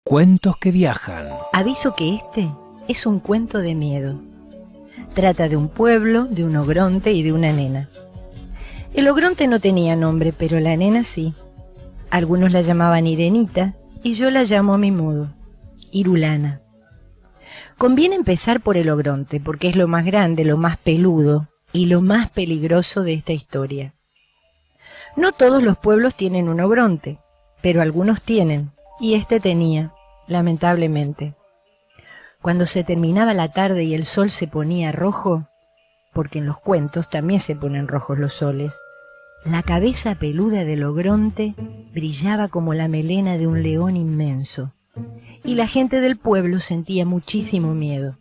Cuentos que viajan. Aviso que este es un cuento de miedo. Trata de un pueblo, de un ogronte y de una nena. El ogronte no tenía nombre, pero la nena sí. Algunos la llamaban Irenita y yo la llamo a mi modo, Irulana. Conviene empezar por el ogronte, porque es lo más grande, lo más peludo y lo más peligroso de esta historia. No todos los pueblos tienen un ogronte, pero algunos tienen, y este tenía, lamentablemente. Cuando se terminaba la tarde y el sol se ponía rojo, porque en los cuentos también se ponen rojos los soles, la cabeza peluda del ogronte brillaba como la melena de un león inmenso, y la gente del pueblo sentía muchísimo miedo.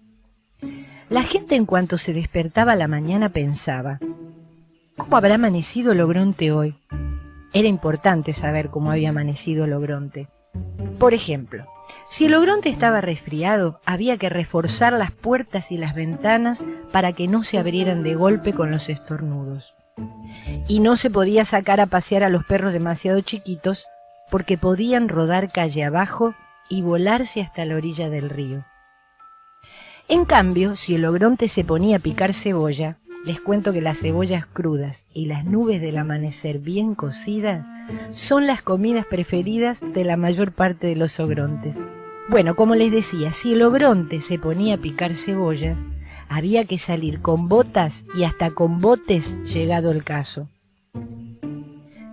La gente en cuanto se despertaba a la mañana pensaba, ¿cómo habrá amanecido el ogronte hoy? Era importante saber cómo había amanecido el ogronte. Por ejemplo, si el ogronte estaba resfriado, había que reforzar las puertas y las ventanas para que no se abrieran de golpe con los estornudos. Y no se podía sacar a pasear a los perros demasiado chiquitos porque podían rodar calle abajo y volarse hasta la orilla del río. En cambio, si el ogronte se ponía a picar cebolla, les cuento que las cebollas crudas y las nubes del amanecer bien cocidas son las comidas preferidas de la mayor parte de los ogrontes. Bueno, como les decía, si el ogronte se ponía a picar cebollas, había que salir con botas y hasta con botes llegado el caso.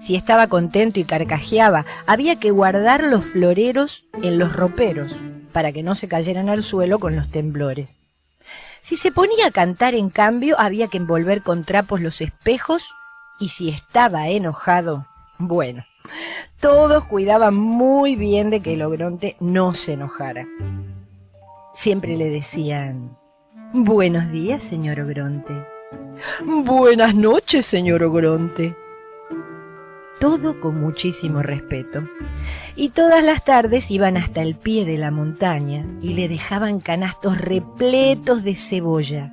Si estaba contento y carcajeaba, había que guardar los floreros en los roperos para que no se cayeran al suelo con los temblores. Si se ponía a cantar, en cambio, había que envolver con trapos los espejos, y si estaba enojado, bueno, todos cuidaban muy bien de que el ogronte no se enojara. Siempre le decían, «Buenos días, señor ogronte». «Buenas noches, señor ogronte». Todo con muchísimo respeto. Y todas las tardes iban hasta el pie de la montaña y le dejaban canastos repletos de cebolla,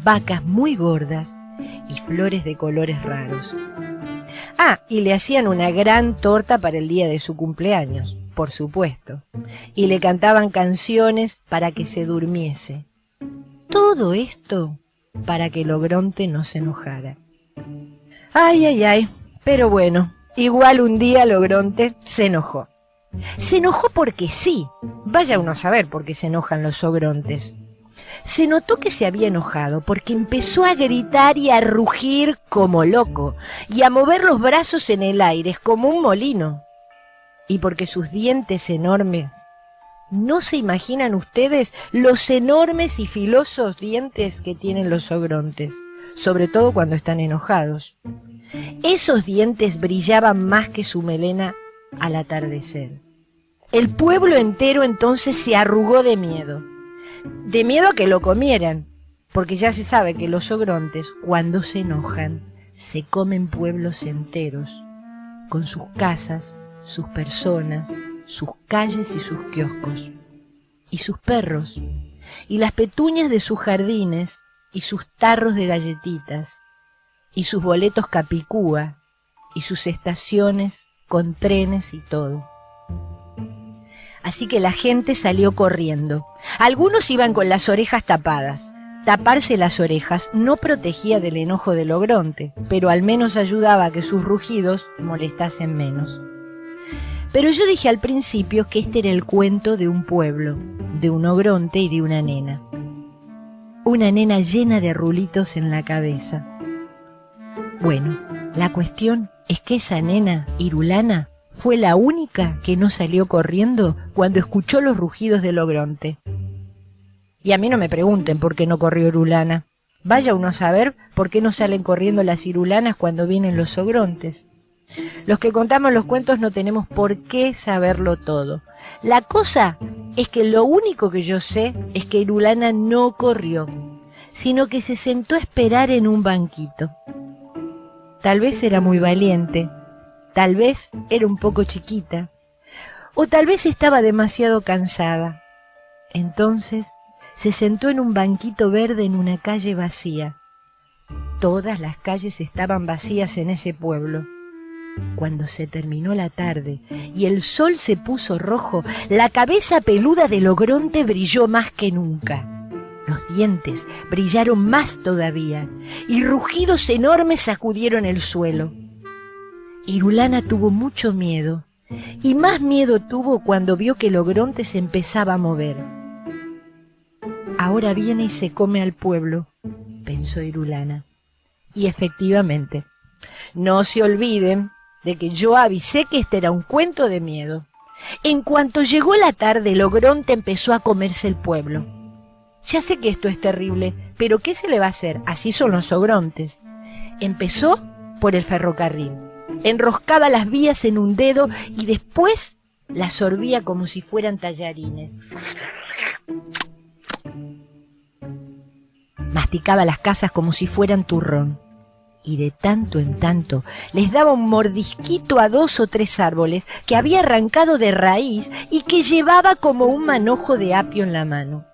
vacas muy gordas y flores de colores raros. Ah, y le hacían una gran torta para el día de su cumpleaños, por supuesto, y le cantaban canciones para que se durmiese. Todo esto para que el ogronte no se enojara. Ay, ay, ay, pero bueno, igual un día el ogronte se enojó. Se enojó porque sí. Vaya uno a saber por qué se enojan los ogrontes. Se notó que se había enojado porque empezó a gritar y a rugir como loco y a mover los brazos en el aire como un molino. Y porque sus dientes enormes, ¿no se imaginan ustedes los enormes y filosos dientes que tienen los ogrontes? Sobre todo cuando están enojados. Esos dientes brillaban más que su melena al atardecer. El pueblo entero entonces se arrugó de miedo a que lo comieran, porque ya se sabe que los ogrontes, cuando se enojan, se comen pueblos enteros, con sus casas, sus personas, sus calles y sus kioscos, y sus perros, y las petuñas de sus jardines, y sus tarros de galletitas, y sus boletos capicúa, y sus estaciones con trenes y todo. Así que la gente salió corriendo. Algunos iban con las orejas tapadas. Taparse las orejas no protegía del enojo del ogronte, pero al menos ayudaba a que sus rugidos molestasen menos. Pero yo dije al principio que este era el cuento de un pueblo, de un ogronte y de una nena. Una nena llena de rulitos en la cabeza. Bueno, la cuestión es que esa nena, Irulana, fue la única que no salió corriendo cuando escuchó los rugidos del ogronte. Y a mí no me pregunten por qué no corrió Irulana. Vaya uno a saber por qué no salen corriendo las irulanas cuando vienen los ogrontes. Los que contamos los cuentos no tenemos por qué saberlo todo. La cosa es que lo único que yo sé es que Irulana no corrió, sino que se sentó a esperar en un banquito. Tal vez era muy valiente, tal vez era un poco chiquita, o tal vez estaba demasiado cansada. Entonces se sentó en un banquito verde en una calle vacía. Todas las calles estaban vacías en ese pueblo. Cuando se terminó la tarde y el sol se puso rojo, la cabeza peluda del ogronte brilló más que nunca. Los dientes brillaron más todavía y rugidos enormes sacudieron el suelo. Irulana tuvo mucho miedo y más miedo tuvo cuando vio que el ogronte se empezaba a mover. Ahora viene y se come al pueblo, pensó Irulana. Y efectivamente, no se olviden de que yo avisé que este era un cuento de miedo. En cuanto llegó la tarde, el ogronte empezó a comerse el pueblo. Ya sé que esto es terrible, pero ¿qué se le va a hacer? Así son los ogrontes. Empezó por el ferrocarril. Enroscaba las vías en un dedo y después las sorbía como si fueran tallarines. Masticaba las casas como si fueran turrón. Y de tanto en tanto les daba un mordisquito a 2 o 3 árboles que había arrancado de raíz y que llevaba como un manojo de apio en la mano.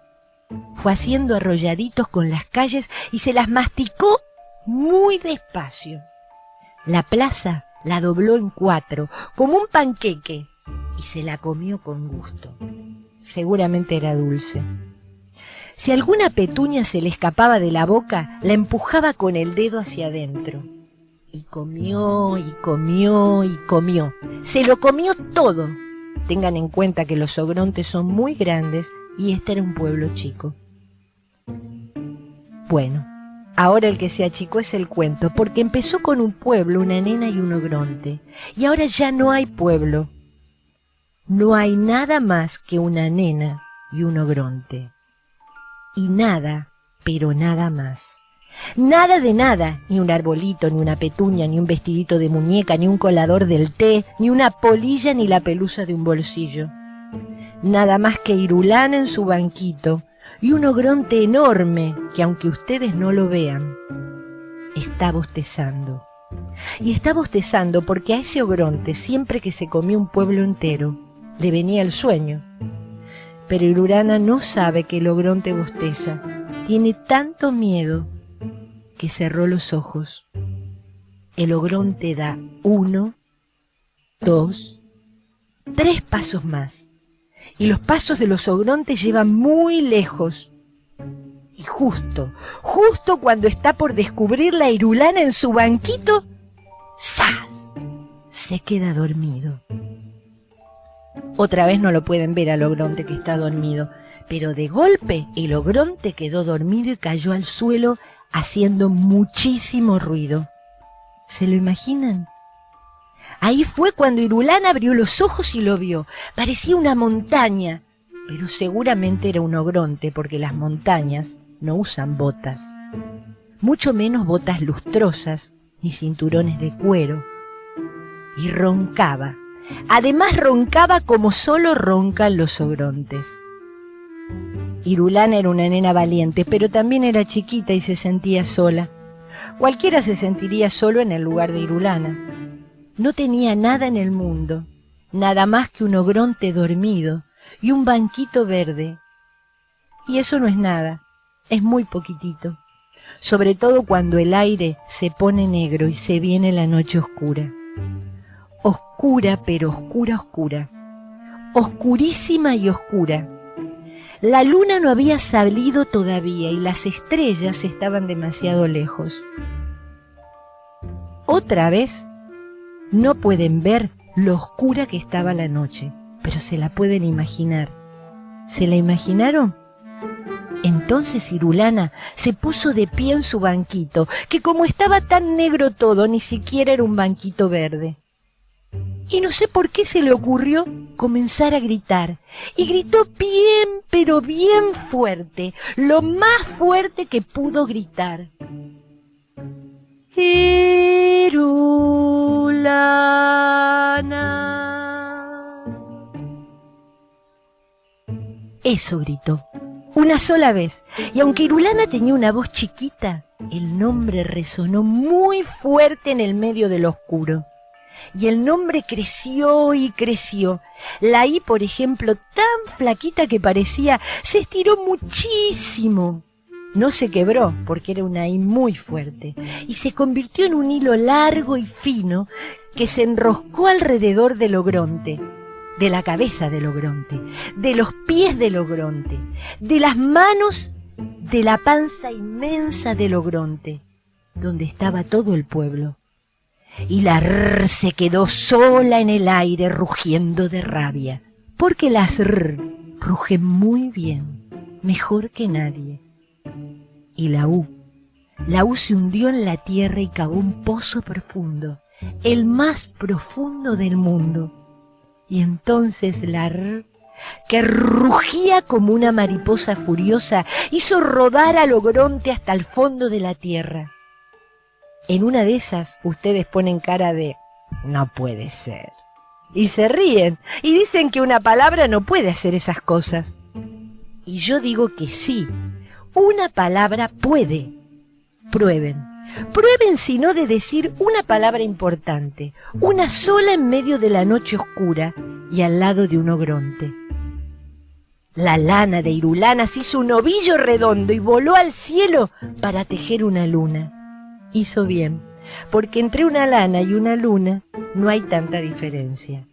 Fue haciendo arrolladitos con las calles y se las masticó muy despacio. La plaza la dobló en 4, como un panqueque, y se la comió con gusto. Seguramente era dulce. Si alguna petunia se le escapaba de la boca, la empujaba con el dedo hacia adentro. Y comió, y comió, y comió. Se lo comió todo. Tengan en cuenta que los ogrontes son muy grandes y este era un pueblo chico. Bueno, ahora el que se achicó es el cuento, porque empezó con un pueblo, una nena y un ogronte. Y ahora ya no hay pueblo. No hay nada más que una nena y un ogronte. Y nada, pero nada más. Nada de nada, ni un arbolito, ni una petunia, ni un vestidito de muñeca, ni un colador del té, ni una polilla, ni la pelusa de un bolsillo. Nada más que Irulana en su banquito y un ogronte enorme que, aunque ustedes no lo vean, está bostezando. Y está bostezando porque a ese ogronte, siempre que se comió un pueblo entero, le venía el sueño. Pero Irulana no sabe que el ogronte bosteza. Tiene tanto miedo que cerró los ojos. El ogronte da 1, 2, 3 pasos más. Y los pasos de los ogrontes llevan muy lejos. Y justo cuando está por descubrir la Irulana en su banquito, ¡zas!, se queda dormido. Otra vez no lo pueden ver al ogronte que está dormido, pero de golpe el ogronte quedó dormido y cayó al suelo haciendo muchísimo ruido. ¿Se lo imaginan? Ahí fue cuando Irulana abrió los ojos y lo vio. Parecía una montaña, pero seguramente era un ogronte porque las montañas no usan botas, mucho menos botas lustrosas ni cinturones de cuero. Y roncaba. Además roncaba como solo roncan los ogrontes. Irulana era una nena valiente, pero también era chiquita y se sentía sola. Cualquiera se sentiría solo en el lugar de Irulana. No tenía nada en el mundo, nada más que un ogronte dormido y un banquito verde. Y eso no es nada, es muy poquitito, sobre todo cuando el aire se pone negro y se viene la noche oscura. Oscura, pero oscura, oscura. Oscurísima y oscura. La luna no había salido todavía y las estrellas estaban demasiado lejos. Otra vez, no pueden ver lo oscura que estaba la noche, pero se la pueden imaginar. ¿Se la imaginaron? Entonces Irulana se puso de pie en su banquito, que como estaba tan negro todo, ni siquiera era un banquito verde. Y no sé por qué se le ocurrió comenzar a gritar. Y gritó bien, pero bien fuerte, lo más fuerte que pudo gritar. Irulana. Eso gritó, una sola vez. Y aunque Irulana tenía una voz chiquita, el nombre resonó muy fuerte en el medio del oscuro. Y el nombre creció y creció. La I, por ejemplo, tan flaquita que parecía, se estiró muchísimo. No se quebró, porque era una I muy fuerte, y se convirtió en un hilo largo y fino que se enroscó alrededor del ogronte, de la cabeza del ogronte, de los pies del ogronte, de las manos, de la panza inmensa del ogronte, donde estaba todo el pueblo. Y la rr se quedó sola en el aire rugiendo de rabia, porque las rr rugen muy bien, mejor que nadie. Y la U se hundió en la tierra y cavó un pozo profundo, el más profundo del mundo. Y entonces la rr, que rugía como una mariposa furiosa, hizo rodar al ogronte hasta el fondo de la tierra. En una de esas ustedes ponen cara de no puede ser. Y se ríen y dicen que una palabra no puede hacer esas cosas. Y yo digo que sí, una palabra puede. Prueben. Prueben si no de decir una palabra importante, una sola en medio de la noche oscura y al lado de un ogronte. La lana de Irulana se hizo un ovillo redondo y voló al cielo para tejer una luna. Hizo bien, porque entre una lana y una luna no hay tanta diferencia.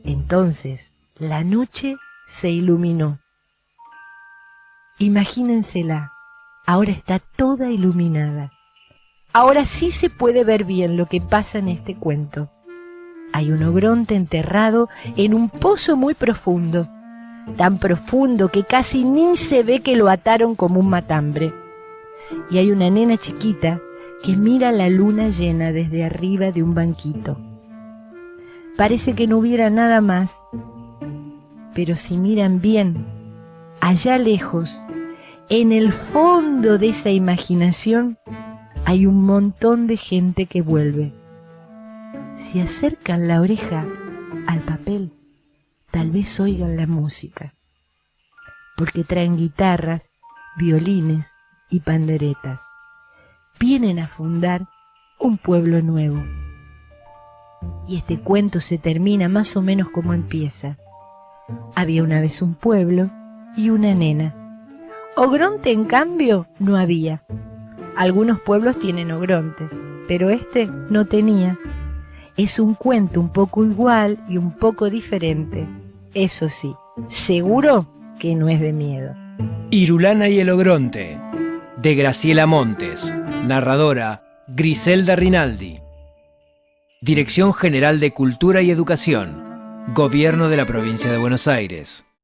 Entonces la noche se iluminó. Imagínensela, ahora está toda iluminada. Ahora sí se puede ver bien lo que pasa en este cuento. Hay un ogronte enterrado en un pozo muy profundo, tan profundo que casi ni se ve que lo ataron como un matambre. Y hay una nena chiquita que mira la luna llena desde arriba de un banquito. Parece que no hubiera nada más, pero si miran bien, allá lejos, en el fondo de esa imaginación, hay un montón de gente que vuelve. Si acercan la oreja al papel, tal vez oigan la música, porque traen guitarras, violines y panderetas. Vienen a fundar un pueblo nuevo. Y este cuento se termina más o menos como empieza. Había una vez un pueblo y una nena. Ogronte, en cambio, no había. Algunos pueblos tienen ogrontes, pero este no tenía. Es un cuento un poco igual y un poco diferente. Eso sí, seguro que no es de miedo. Irulana y el ogronte, de Graciela Montes. Narradora, Griselda Rinaldi. Dirección General de Cultura y Educación. Gobierno de la Provincia de Buenos Aires.